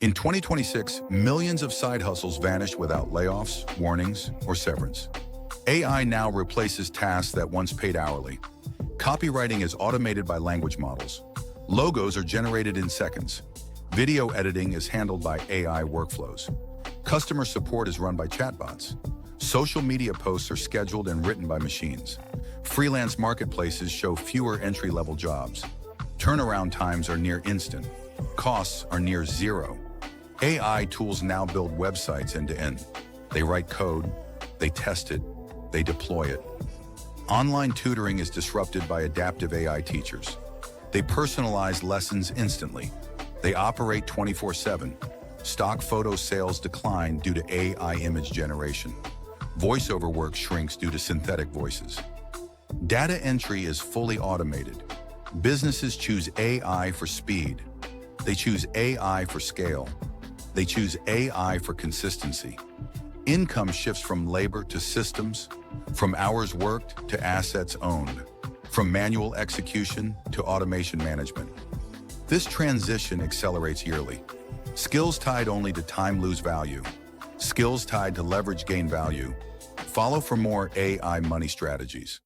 In 2026, millions of side hustles vanish without layoffs, warnings, or severance. AI now replaces tasks that once paid hourly. Copywriting is automated by language models. Logos are generated in seconds. Video editing is handled by AI workflows. Customer support is run by chatbots. Social media posts are scheduled and written by machines. Freelance marketplaces show fewer entry-level jobs. Turnaround times are near instant. Costs are near zero. AI tools now build websites end-to-end. They write code, they test it, they deploy it. Online tutoring is disrupted by adaptive AI teachers. They personalize lessons instantly. They operate 24/7. Stock photo sales decline due to AI image generation. Voiceover work shrinks due to synthetic voices. Data entry is fully automated. Businesses choose AI for speed. They choose AI for scale. They choose AI for consistency. Income shifts from labor to systems, from hours worked to assets owned, from manual execution to automation management. This transition accelerates yearly. Skills tied only to time lose value. Skills tied to leverage gain value. Follow for more AI money strategies.